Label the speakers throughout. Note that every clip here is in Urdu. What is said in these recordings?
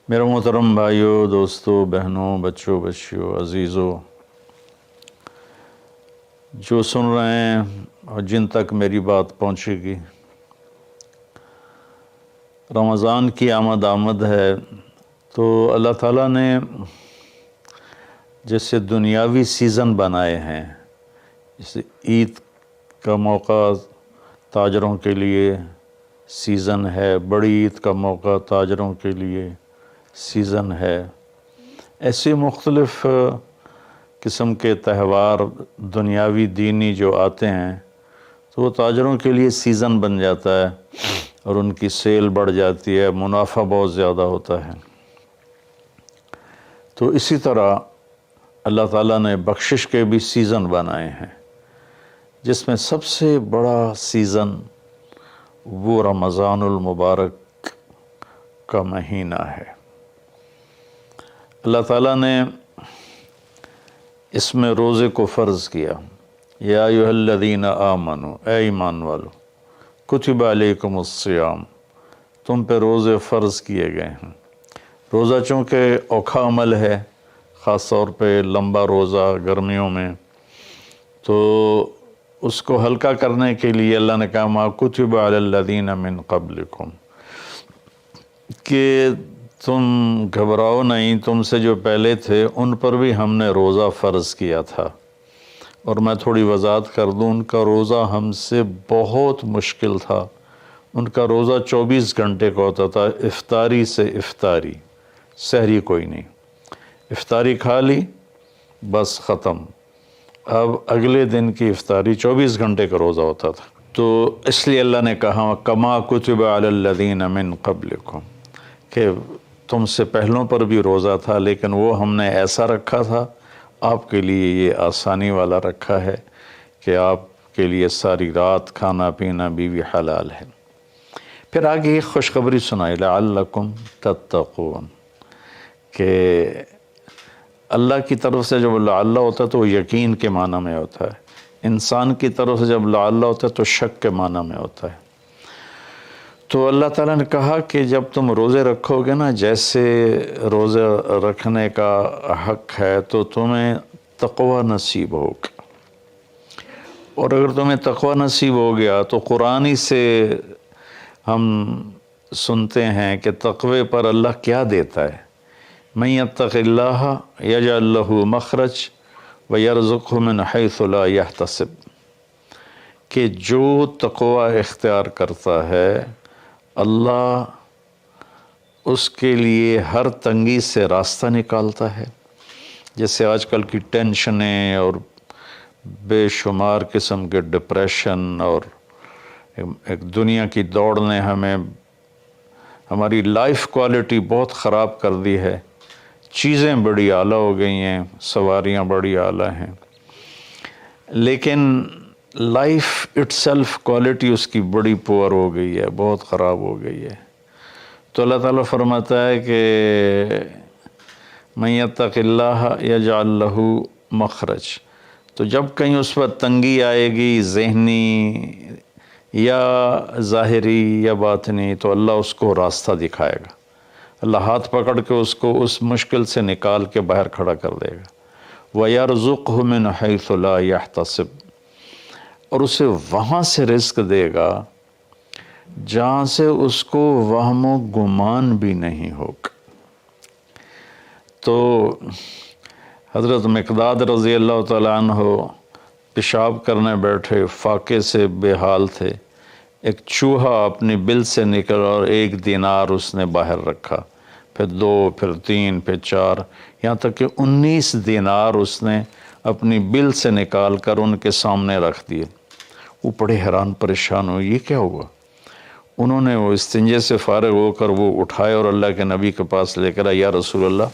Speaker 1: میرے محترم بھائیوں، دوستوں، بہنوں، بچوں، بچیوں، عزیزوں، جو سن رہے ہیں اور جن تک میری بات پہنچے گی، رمضان کی آمد ہے تو اللہ تعالیٰ نے جیسے دنیاوی سیزن بنائے ہیں، جیسے عید کا موقع تاجروں کے لیے سیزن ہے، بڑی عید کا موقع تاجروں کے لیے سیزن ہے، ایسے مختلف قسم کے تہوار دنیاوی دینی جو آتے ہیں تو وہ تاجروں کے لیے سیزن بن جاتا ہے اور ان کی سیل بڑھ جاتی ہے، منافع بہت زیادہ ہوتا ہے۔ تو اسی طرح اللہ تعالیٰ نے بخشش کے بھی سیزن بنائے ہیں، جس میں سب سے بڑا سیزن وہ رمضان المبارک کا مہینہ ہے۔ اللہ تعالیٰ نے اس میں روزے کو فرض کیا، یا ایھا الذین آمنوا، اے ایمان والو، کتب علیکم الصیام، تم پہ روزے فرض کیے گئے ہیں۔ روزہ چونکہ اوکھا عمل ہے، خاص طور پہ لمبا روزہ گرمیوں میں، تو اس کو ہلکا کرنے کے لیے اللہ نے کہا ما کتب علی الذین من قبلکم، کہ تم گھبراؤ نہیں، تم سے جو پہلے تھے ان پر بھی ہم نے روزہ فرض کیا تھا۔ اور میں تھوڑی وضاحت کر دوں، ان کا روزہ ہم سے بہت مشکل تھا۔ ان کا روزہ 24 گھنٹے کا ہوتا تھا، افطاری سے افطاری، سحری کوئی نہیں، افطاری کھا لی بس ختم، اب اگلے دن کی افطاری 24 گھنٹے کا روزہ ہوتا تھا۔ تو اس لیے اللہ نے کہا کما کتب علی الذین من قبلکم، کہ تم سے پہلوں پر بھی روزہ تھا لیکن وہ ہم نے ایسا رکھا تھا، آپ کے لیے یہ آسانی والا رکھا ہے کہ آپ کے لیے ساری رات کھانا پینا بیوی حلال ہے۔ پھر آگے ایک خوشخبری سنائی، لعلکم تتقون، کہ اللہ کی طرف سے جب لعل ہوتا ہے تو وہ یقین کے معنی میں ہوتا ہے، انسان کی طرف سے جب لعل ہوتا ہے تو شک کے معنی میں ہوتا ہے۔ تو اللہ تعالیٰ نے کہا کہ جب تم روزے رکھو گے نا، جیسے روزے رکھنے کا حق ہے تو تمہیں تقوی نصیب ہوگا، اور اگر تمہیں تقوی نصیب ہو گیا تو قرآن ہی سے ہم سنتے ہیں کہ تقوی پر اللہ کیا دیتا ہے، من یتق اللہ یجعل لہ مخرج ویرزقہ من حیث لا یحتسب، کہ جو تقوی اختیار کرتا ہے اللہ اس کے لیے ہر تنگی سے راستہ نکالتا ہے۔ جیسے آج کل کی ٹینشنیں اور بے شمار قسم کے ڈپریشن اور ایک دنیا کی دوڑ نے ہماری لائف کوالٹی بہت خراب کر دی ہے، چیزیں بڑی اعلیٰ ہو گئی ہیں، سواریاں بڑی اعلیٰ ہیں، لیکن لائف اٹ سیلف کوالٹی اس کی بڑی پور ہو گئی ہے، بہت خراب ہو گئی ہے۔ تو اللہ تعالیٰ فرماتا ہے کہ من یتق اللہ یجعل لہ مخرج، تو جب کہیں اس پر تنگی آئے گی، ذہنی یا ظاہری یا باطنی، تو اللہ اس کو راستہ دکھائے گا، اللہ ہاتھ پکڑ کے اس کو اس مشکل سے نکال کے باہر کھڑا کر دے گا۔ وَيَرْزُقْهُ مِنْ حَيْثُ لَا يَحْتَسِبْ، اور اسے وہاں سے رزق دے گا جہاں سے اس کو وہم و گمان بھی نہیں ہوگا۔ تو حضرت مقداد رضی اللہ تعالیٰ عنہ پیشاب کرنے بیٹھے، فاقے سے بے حال تھے، ایک چوہا اپنی بل سے نکل اور 1 دینار اس نے باہر رکھا، پھر 2، پھر 3، پھر 4، یہاں تک کہ 19 دینار اس نے اپنی بل سے نکال کر ان کے سامنے رکھ دیے۔ وہ بڑے حیران پریشان ہوئے، یہ کیا ہوا؟ انہوں نے وہ استنجے سے فارغ ہو کر وہ اٹھائے اور اللہ کے نبی کے پاس لے کر آئے، یا رسول اللہ،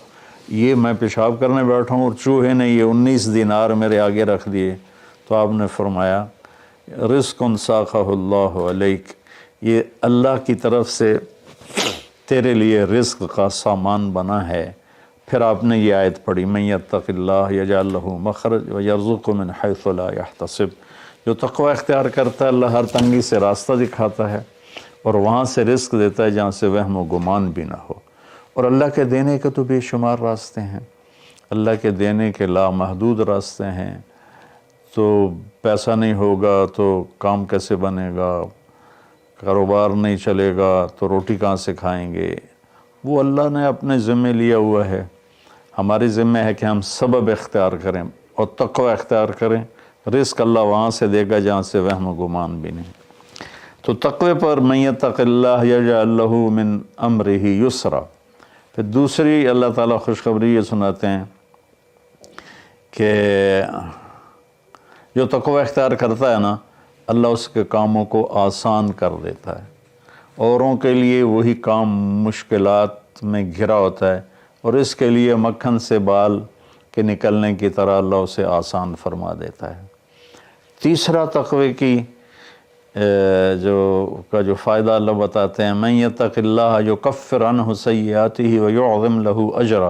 Speaker 1: یہ میں پیشاب کرنے بیٹھا ہوں اور چوہے نے یہ 19 دینار میرے آگے رکھ دیے۔ تو آپ نے فرمایا رزق ساقہ اللہ علیک، یہ اللہ کی طرف سے تیرے لیے رزق کا سامان بنا ہے۔ پھر آپ نے یہ آیت پڑھی، من یتق اللہ یجعل لہ مخرج ویرزقہ من حیث لا یحتسب، جو تقوی اختیار کرتا ہے اللہ ہر تنگی سے راستہ دکھاتا ہے اور وہاں سے رزق دیتا ہے جہاں سے وہم و گمان بھی نہ ہو۔ اور اللہ کے دینے کے تو بے شمار راستے ہیں، اللہ کے دینے کے لامحدود راستے ہیں۔ تو پیسہ نہیں ہوگا تو کام کیسے بنے گا، کاروبار نہیں چلے گا تو روٹی کہاں سے کھائیں گے؟ وہ اللہ نے اپنے ذمے لیا ہوا ہے۔ ہماری ذمہ ہے کہ ہم سبب اختیار کریں اور تقوی اختیار کریں، رزق اللہ وہاں سے دے گا جہاں سے وہم و گمان بھی نہیں۔ تو تقوی پر من یتق اللہ یجعل لہ من امرہ یسرا۔ پھر دوسری اللہ تعالیٰ خوشخبری یہ سناتے ہیں کہ جو تقوی اختیار کرتا ہے نا، اللہ اس کے کاموں کو آسان کر دیتا ہے۔ اوروں کے لیے وہی کام مشکلات میں گھرا ہوتا ہے، اور اس کے لیے مکھن سے بال کے نکلنے کی طرح اللہ اسے آسان فرما دیتا ہے۔ تیسرا تقوی کی جو فائدہ اللہ بتاتے ہیں، من یتق اللہ یکفر عنہ سیئاتہ ویعظم لہ اجرا۔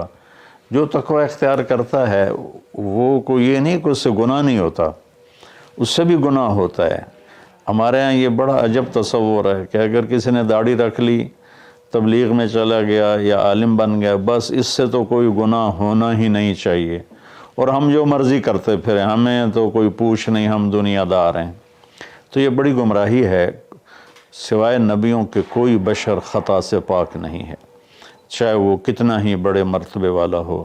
Speaker 1: جو تقوی اختیار کرتا ہے وہ کوئی یہ نہیں کہ اس سے گناہ نہیں ہوتا، اس سے بھی گناہ ہوتا ہے۔ ہمارے ہاں یہ بڑا عجب تصور ہے کہ اگر کسی نے داڑھی رکھ لی، تبلیغ میں چلا گیا یا عالم بن گیا، بس اس سے تو کوئی گناہ ہونا ہی نہیں چاہیے، اور ہم جو مرضی کرتے پھریں، ہمیں تو کوئی پوچھ نہیں، ہم دنیا دار ہیں۔ تو یہ بڑی گمراہی ہے۔ سوائے نبیوں کے کوئی بشر خطا سے پاک نہیں ہے، چاہے وہ کتنا ہی بڑے مرتبے والا ہو۔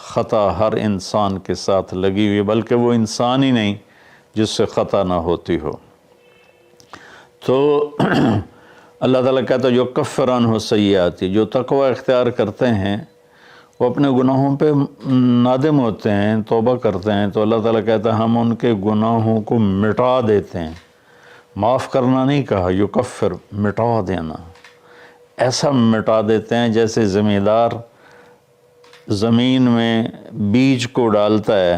Speaker 1: خطا ہر انسان کے ساتھ لگی ہوئی، بلکہ وہ انسان ہی نہیں جس سے خطا نہ ہوتی ہو۔ تو اللہ تعالیٰ کہتا ہے یکفر عنہ سیئاتی، جو تقوی اختیار کرتے ہیں وہ اپنے گناہوں پہ نادم ہوتے ہیں، توبہ کرتے ہیں، تو اللہ تعالیٰ کہتا ہے ہم ان کے گناہوں کو مٹا دیتے ہیں۔ معاف کرنا نہیں کہا، یکفر، مٹا دینا۔ ایسا مٹا دیتے ہیں جیسے زمیندار زمین میں بیج کو ڈالتا ہے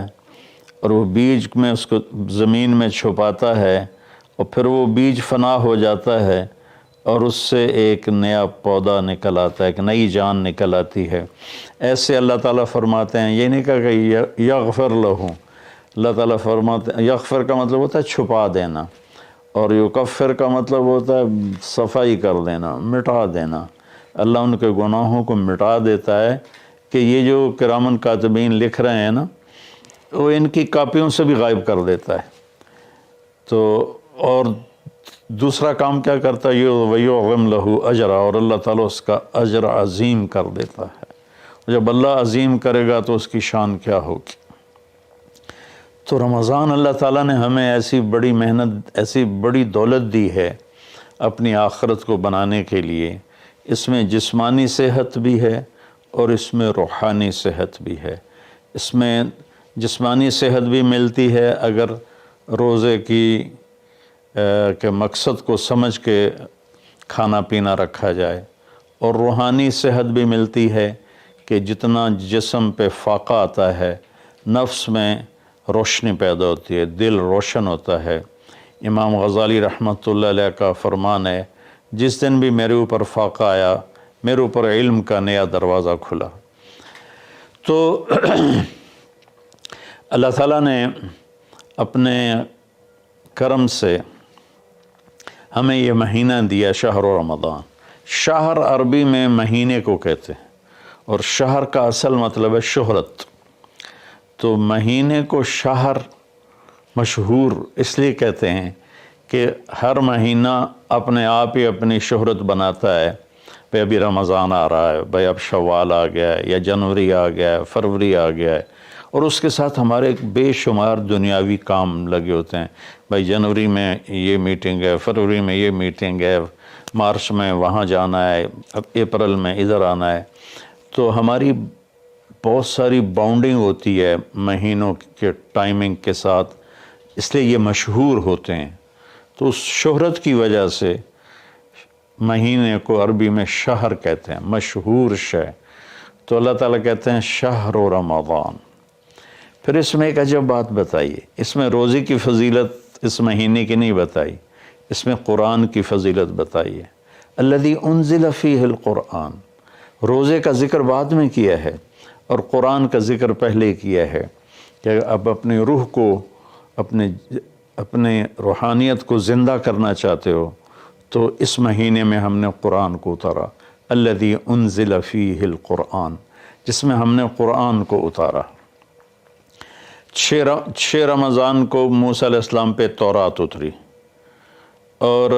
Speaker 1: اور وہ بیج میں اس کو زمین میں چھپاتا ہے، اور پھر وہ بیج فنا ہو جاتا ہے اور اس سے ایک نیا پودا نکل آتا ہے، ایک نئی جان نکل آتی ہے۔ ایسے اللہ تعالیٰ فرماتے ہیں، یہ نہیں کہا کہ یغفر لہم، اللہ تعالیٰ فرماتے ہیں، یغفر کا مطلب ہوتا ہے چھپا دینا، اور یکفر کا مطلب ہوتا ہے صفائی کر دینا، مٹا دینا۔ اللہ ان کے گناہوں کو مٹا دیتا ہے کہ یہ جو کرامن کاتبین لکھ رہے ہیں نا، وہ ان کی کاپیوں سے بھی غائب کر دیتا ہے۔ تو اور دوسرا کام کیا کرتا ہے، وَيُعْظِمْ لَهُ اجرا، اور اللہ تعالیٰ اس کا اجر عظیم کر دیتا ہے۔ جب اللہ عظیم کرے گا تو اس کی شان کیا ہوگی۔ تو رمضان اللہ تعالیٰ نے ہمیں ایسی بڑی محنت، ایسی بڑی دولت دی ہے اپنی آخرت کو بنانے کے لیے۔ اس میں جسمانی صحت بھی ہے اور اس میں روحانی صحت بھی ہے۔ اس میں جسمانی صحت بھی ملتی ہے اگر روزے کے مقصد کو سمجھ کے کھانا پینا رکھا جائے، اور روحانی صحت بھی ملتی ہے کہ جتنا جسم پہ فاقہ آتا ہے، نفس میں روشنی پیدا ہوتی ہے، دل روشن ہوتا ہے۔ امام غزالی رحمۃ اللہ علیہ کا فرمان ہے، جس دن بھی میرے اوپر فاقہ آیا، میرے اوپر علم کا نیا دروازہ کھلا۔ تو اللہ تعالیٰ نے اپنے کرم سے ہمیں یہ مہینہ دیا، شہر رمضان۔ شہر عربی میں مہینے کو کہتے ہیں، اور شہر کا اصل مطلب ہے شہرت۔ تو مہینے کو شہر مشہور اس لیے کہتے ہیں کہ ہر مہینہ اپنے آپ ہی اپنی شہرت بناتا ہے۔ بھئی ابھی رمضان آ رہا ہے، بھئی اب شوال آ گیا ہے، یا جنوری آ گیا ہے، فروری آ گیا ہے، اور اس کے ساتھ ہمارے بے شمار دنیاوی کام لگے ہوتے ہیں۔ بھئی جنوری میں یہ میٹنگ ہے، فروری میں یہ میٹنگ ہے، مارچ میں وہاں جانا ہے، اب اپریل میں ادھر آنا ہے۔ تو ہماری بہت ساری باؤنڈنگ ہوتی ہے مہینوں کے ٹائمنگ کے ساتھ، اس لیے یہ مشہور ہوتے ہیں۔ تو اس شہرت کی وجہ سے مہینے کو عربی میں شہر کہتے ہیں، مشہور شے۔ تو اللہ تعالیٰ کہتے ہیں شہر رمضان۔ پھر اس میں ایک عجب بات بتائیے، اس میں روزے کی فضیلت اس مہینے کی نہیں بتائی، اس میں قرآن کی فضیلت بتائیے۔ الذی انزل فیہ القرآن، روزے کا ذکر بعد میں کیا ہے اور قرآن کا ذکر پہلے کیا ہے کہ اب اپنی روح کو، اپنے روحانیت کو زندہ کرنا چاہتے ہو تو اس مہینے میں ہم نے قرآن کو اتارا الذی انزل فیہ القرآن، جس میں ہم نے قرآن کو اتارا۔ 6 رمضان کو موسیٰ علیہ السلام پہ تورات اتری، اور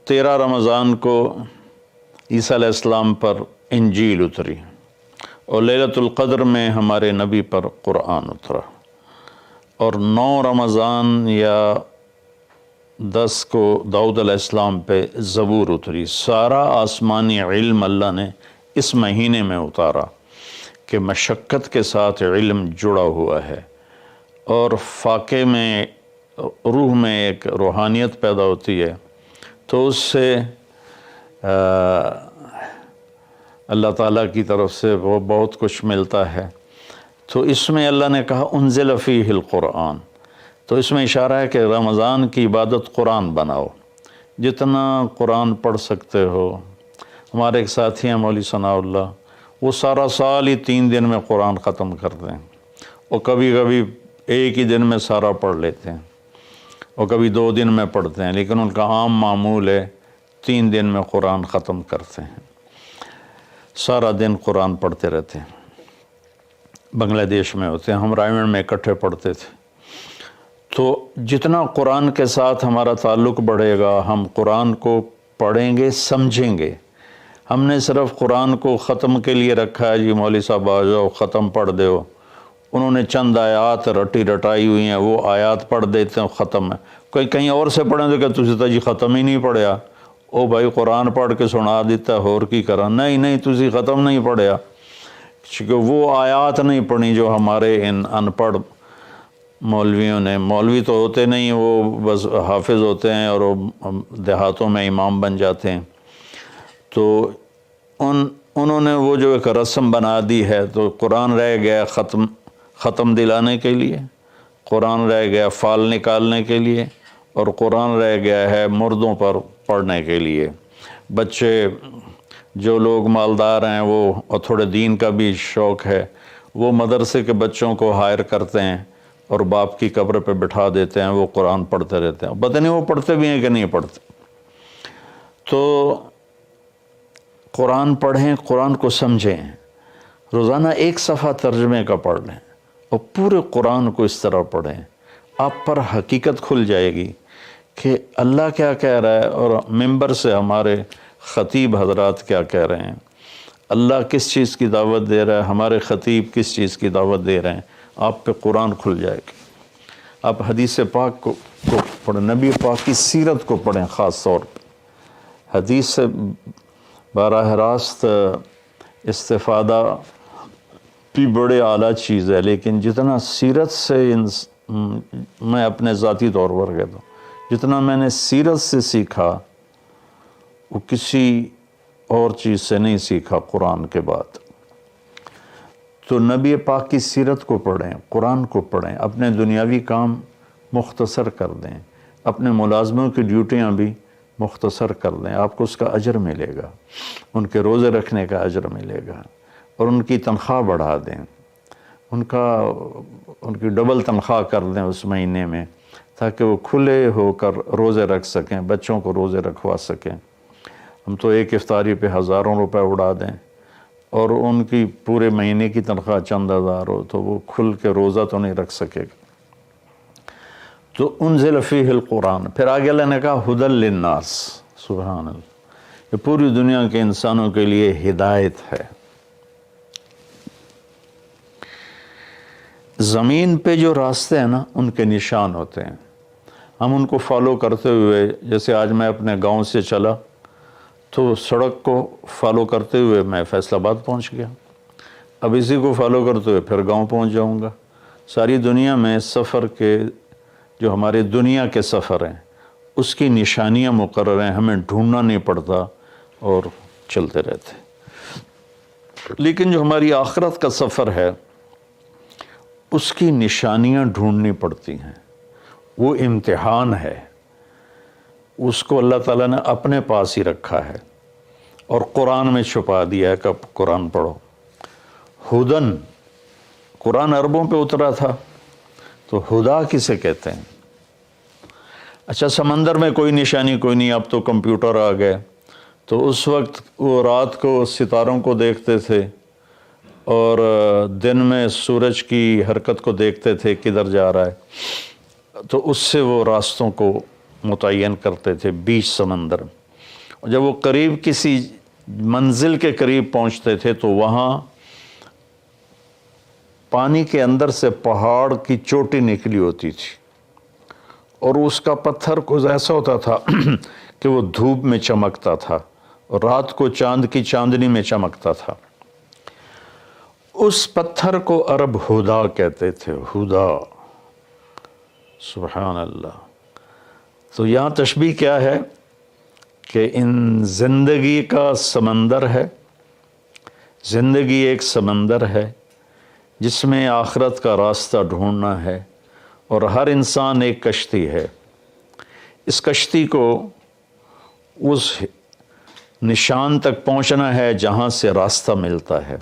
Speaker 1: 13 رمضان کو عیسیٰ علیہ السلام پر انجیل اتری، اور لیلۃ القدر میں ہمارے نبی پر قرآن اترا، اور 9 رمضان یا 10 کو داؤد علیہ السلام پہ زبور اتری۔ سارا آسمانی علم اللہ نے اس مہینے میں اتارا کہ مشقت کے ساتھ علم جڑا ہوا ہے، اور فاقے میں روح میں ایک روحانیت پیدا ہوتی ہے، تو اس سے اللہ تعالیٰ کی طرف سے وہ بہت کچھ ملتا ہے۔ تو اس میں اللہ نے کہا انزل فیہ القرآن، تو اس میں اشارہ ہے کہ رمضان کی عبادت قرآن بناؤ، جتنا قرآن پڑھ سکتے ہو۔ ہمارے ایک ساتھی ہیں مولوی ثناء اللہ، وہ سارا سال ہی 3 دن میں قرآن ختم کرتے ہیں، اور کبھی کبھی ایک ہی دن میں سارا پڑھ لیتے ہیں، اور کبھی 2 دن میں پڑھتے ہیں، لیکن ان کا عام معمول ہے 3 دن میں قرآن ختم کرتے ہیں، سارا دن قرآن پڑھتے رہتے ہیں۔ بنگلہ دیش میں ہوتے ہیں، ہم رائمنڈ میں اکٹھے پڑھتے تھے۔ تو جتنا قرآن کے ساتھ ہمارا تعلق بڑھے گا، ہم قرآن کو پڑھیں گے، سمجھیں گے۔ ہم نے صرف قرآن کو ختم کے لیے رکھا ہے، جی مولوی صاحب آ جاؤ ختم پڑھ دیو، انہوں نے چند آیات رٹی رٹائی ہوئی ہیں، وہ آیات پڑھ دیتے ہیں، ختم ہے۔ کوئی کہیں اور سے پڑھیں تو کہ تسی تو جی ختم ہی نہیں پڑھیا، او بھائی قرآن پڑھ کے سنا دیتا ہے، اور کی کرا؟ نہیں تسی ختم نہیں پڑھیا، کیونکہ وہ آیات نہیں پڑھی جو ہمارے ان ان پڑھ مولویوں نے۔ مولوی تو ہوتے نہیں، وہ بس حافظ ہوتے ہیں، اور وہ دیہاتوں میں امام بن جاتے ہیں۔ تو انہوں نے وہ جو ایک رسم بنا دی ہے، تو قرآن رہ گیا ختم دلانے کے لیے، قرآن رہ گیا فال نکالنے کے لیے، اور قرآن رہ گیا ہے مردوں پر پڑھنے کے لیے۔ بچے جو لوگ مالدار ہیں، وہ اور تھوڑے دین کا بھی شوق ہے، وہ مدرسے کے بچوں کو ہائر کرتے ہیں اور باپ کی قبر پہ بٹھا دیتے ہیں، وہ قرآن پڑھتے رہتے ہیں، پتہ نہیں وہ پڑھتے بھی ہیں کہ نہیں پڑھتے۔ تو قرآن پڑھیں، قرآن کو سمجھیں، روزانہ 1 صفحہ ترجمے کا پڑھ لیں، اور پورے قرآن کو اس طرح پڑھیں۔ آپ پر حقیقت کھل جائے گی کہ اللہ کیا کہہ رہا ہے، اور ممبر سے ہمارے خطیب حضرات کیا کہہ رہے ہیں، اللہ کس چیز کی دعوت دے رہا ہے، ہمارے خطیب کس چیز کی دعوت دے رہے ہیں، آپ پہ قرآن کھل جائے گا۔ آپ حدیث پاک کو پڑھیں، نبی پاک کی سیرت کو پڑھیں، خاص طور پہ حدیث سے براہ راست استفادہ بھی بڑے اعلیٰ چیز ہے، لیکن جتنا سیرت سے میں اپنے ذاتی طور پر کہتا ہوں، جتنا میں نے سیرت سے سیکھا وہ کسی اور چیز سے نہیں سیکھا قرآن کے بعد۔ تو نبی پاک کی سیرت کو پڑھیں، قرآن کو پڑھیں، اپنے دنیاوی کام مختصر کر دیں، اپنے ملازموں کی ڈیوٹیاں بھی مختصر کر دیں، آپ کو اس کا اجر ملے گا، ان کے روزے رکھنے کا اجر ملے گا، اور ان کی تنخواہ بڑھا دیں، ان کی ڈبل تنخواہ کر دیں اس مہینے میں، تاکہ وہ کھلے ہو کر روزے رکھ سکیں، بچوں کو روزے رکھوا سکیں۔ ہم تو ایک افطاری پہ ہزاروں روپے اڑا دیں، اور ان کی پورے مہینے کی تنخواہ چند ہزار ہو، تو وہ کھل کے روزہ تو نہیں رکھ سکے گا۔ تو انزل فیہ القرآن، پھر آگے اللہ نے کہا ھدی للناس، سبحان اللہ، یہ پوری دنیا کے انسانوں کے لیے ہدایت ہے۔ زمین پہ جو راستے ہیں نا، ان کے نشان ہوتے ہیں، ہم ان کو فالو کرتے ہوئے، جیسے آج میں اپنے گاؤں سے چلا تو سڑک کو فالو کرتے ہوئے میں فیصل آباد پہنچ گیا، اب اسی کو فالو کرتے ہوئے پھر گاؤں پہنچ جاؤں گا۔ ساری دنیا میں سفر کے جو ہمارے دنیا کے سفر ہیں، اس کی نشانیاں مقرر ہیں، ہمیں ڈھونڈنا نہیں پڑتا اور چلتے رہتے۔ لیکن جو ہماری آخرت کا سفر ہے، اس کی نشانیاں ڈھونڈنی پڑتی ہیں، وہ امتحان ہے، اس کو اللہ تعالیٰ نے اپنے پاس ہی رکھا ہے اور قرآن میں چھپا دیا ہے کہ قرآن پڑھو۔ ہدن، قرآن عربوں پہ اترا تھا، تو ہدا کسے کہتے ہیں؟ اچھا، سمندر میں کوئی نشانی کوئی نہیں، اب تو کمپیوٹر آ گئے، تو اس وقت وہ رات کو ستاروں کو دیکھتے تھے اور دن میں سورج کی حرکت کو دیکھتے تھے کدھر جا رہا ہے، تو اس سے وہ راستوں کو متعین کرتے تھے بیچ سمندر میں۔ اور جب وہ قریب کسی منزل کے قریب پہنچتے تھے تو وہاں پانی کے اندر سے پہاڑ کی چوٹی نکلی ہوتی تھی، اور اس کا پتھر کچھ ایسا ہوتا تھا کہ وہ دھوپ میں چمکتا تھا اور رات کو چاند کی چاندنی میں چمکتا تھا۔ اس پتھر کو عرب ہدا کہتے تھے، ہدا، سبحان اللہ۔ تو یہاں تشبیہ کیا ہے کہ ان زندگی کا سمندر ہے، زندگی ایک سمندر ہے جس میں آخرت کا راستہ ڈھونڈنا ہے، اور ہر انسان ایک کشتی ہے۔ اس کشتی کو اس نشان تک پہنچنا ہے جہاں سے راستہ ملتا ہے،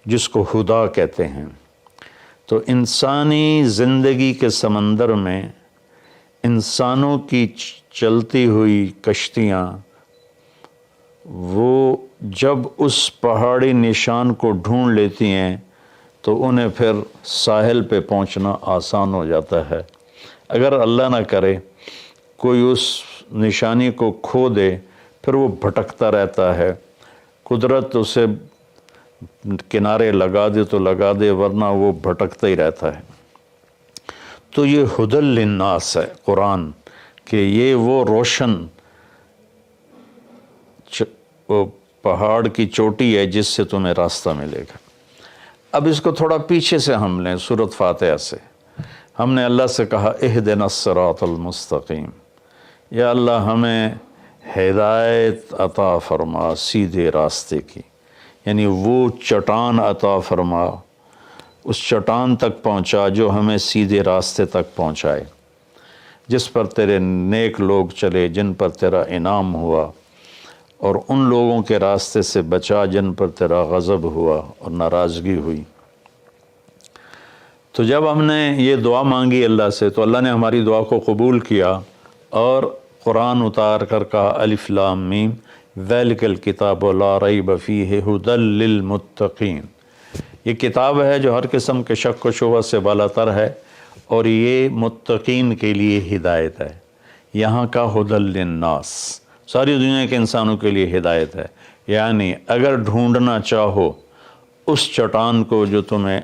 Speaker 1: جس کو ہدا کہتے ہیں۔ تو انسانی زندگی کے سمندر میں انسانوں کی چلتی ہوئی کشتیاں، وہ جب اس پہاڑی نشان کو ڈھونڈ لیتی ہیں تو انہیں پھر ساحل پہ پہنچنا آسان ہو جاتا ہے۔ اگر اللہ نہ کرے کوئی اس نشانی کو کھو دے، پھر وہ بھٹکتا رہتا ہے۔ قدرت اسے کنارے لگا دے تو لگا دے، ورنہ وہ بھٹکتا ہی رہتا ہے۔ تو یہ ہدی للناس ہے قرآن، کہ یہ وہ روشن وہ پہاڑ کی چوٹی ہے جس سے تمہیں راستہ ملے گا۔ اب اس کو تھوڑا پیچھے سے ہم لیں، سورۃ فاتحہ سے ہم نے اللہ سے کہا اہدنا الصراط المستقیم، یا اللہ ہمیں ہدایت عطا فرما سیدھے راستے کی، یعنی وہ چٹان عطا فرما، اس چٹان تک پہنچا جو ہمیں سیدھے راستے تک پہنچائے، جس پر تیرے نیک لوگ چلے، جن پر تیرا انعام ہوا، اور ان لوگوں کے راستے سے بچا جن پر تیرا غضب ہوا اور ناراضگی ہوئی۔ تو جب ہم نے یہ دعا مانگی اللہ سے تو اللہ نے ہماری دعا کو قبول کیا اور قرآن اتار کر کہا الف لام میم ذالک الکتاب لا ریب فیہ ھدی للمتقین، یہ کتاب ہے جو ہر قسم کے شک و شبہ سے بالا تر ہے، اور یہ متقین کے لیے ہدایت ہے۔ یہاں کا ھدی للناس ساری دنیا کے انسانوں کے لیے ہدایت ہے، یعنی اگر ڈھونڈنا چاہو اس چٹان کو جو تمہیں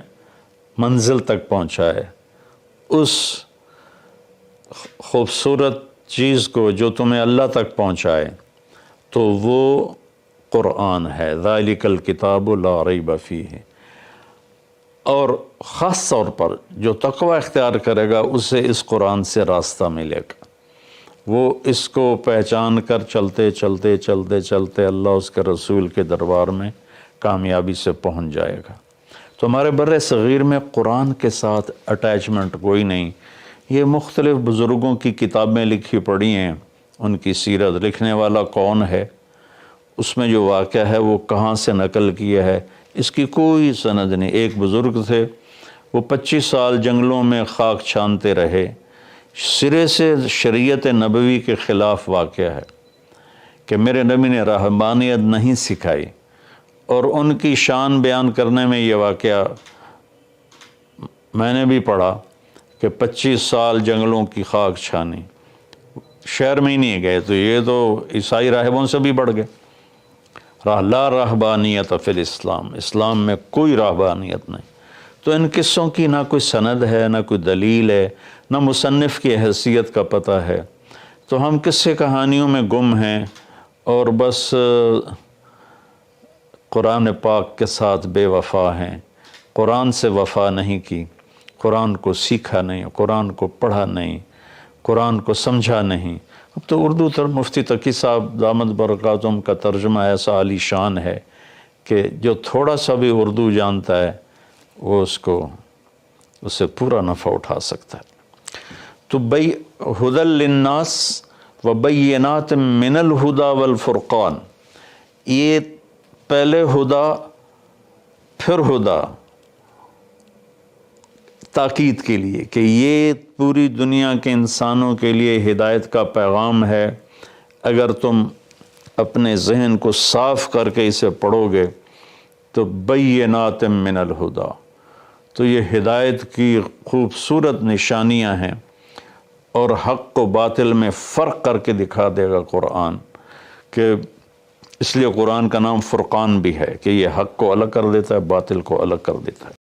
Speaker 1: منزل تک پہنچائے، اس خوبصورت چیز کو جو تمہیں اللہ تک پہنچائے، تو وہ قرآن ہے، ذالک الکتاب لا ریب فیہ۔ اور خاص طور پر جو تقوی اختیار کرے گا اسے اس قرآن سے راستہ ملے گا، وہ اس کو پہچان کر چلتے چلتے چلتے چلتے اللہ اس کے رسول کے دربار میں کامیابی سے پہنچ جائے گا۔ تو ہمارے بر صغیر میں قرآن کے ساتھ اٹیچمنٹ کوئی نہیں۔ یہ مختلف بزرگوں کی کتابیں لکھی پڑھی ہیں، ان کی سیرت، لکھنے والا کون ہے، اس میں جو واقعہ ہے وہ کہاں سے نقل کیا ہے، اس کی کوئی سند نہیں۔ ایک بزرگ تھے، وہ 25 سال جنگلوں میں خاک چھانتے رہے، سرے سے شریعت نبوی کے خلاف واقعہ ہے کہ میرے نبی نے رہبانیت نہیں سکھائی، اور ان کی شان بیان کرنے میں یہ واقعہ میں نے بھی پڑھا کہ 25 سال جنگلوں کی خاک چھانی، شہر میں ہی نہیں گئے، تو یہ تو عیسائی راہبوں سے بھی بڑھ گئے۔ لا رہبانیت فی الاسلام، اسلام میں کوئی رہبانیت نہیں۔ تو ان قصوں کی نہ کوئی سند ہے، نہ کوئی دلیل ہے، نہ مصنف کی حیثیت کا پتہ ہے۔ تو ہم قصے کہانیوں میں گم ہیں، اور بس قرآن پاک کے ساتھ بے وفا ہیں، قرآن سے وفا نہیں کی، قرآن کو سیکھا نہیں، قرآن کو پڑھا نہیں، قرآن کو سمجھا نہیں۔ اب تو اردو مفتی تقی صاحب دامت برکاتہم کا ترجمہ ایسا عالی شان ہے کہ جو تھوڑا سا بھی اردو جانتا ہے وہ اس سے پورا نفع اٹھا سکتا ہے۔ تو ھدی للناس وبینات من الھدی والفرقان، یہ پہلے ہدا پھر ہدا تاکید کے لیے کہ یہ پوری دنیا کے انسانوں کے لیے ہدایت کا پیغام ہے۔ اگر تم اپنے ذہن کو صاف کر کے اسے پڑھو گے تو بینات من الہدا، تو یہ ہدایت کی خوبصورت نشانیاں ہیں، اور حق و باطل میں فرق کر کے دکھا دے گا قرآن، کہ اس لیے قرآن کا نام فرقان بھی ہے کہ یہ حق کو الگ کر دیتا ہے، باطل کو الگ کر دیتا ہے۔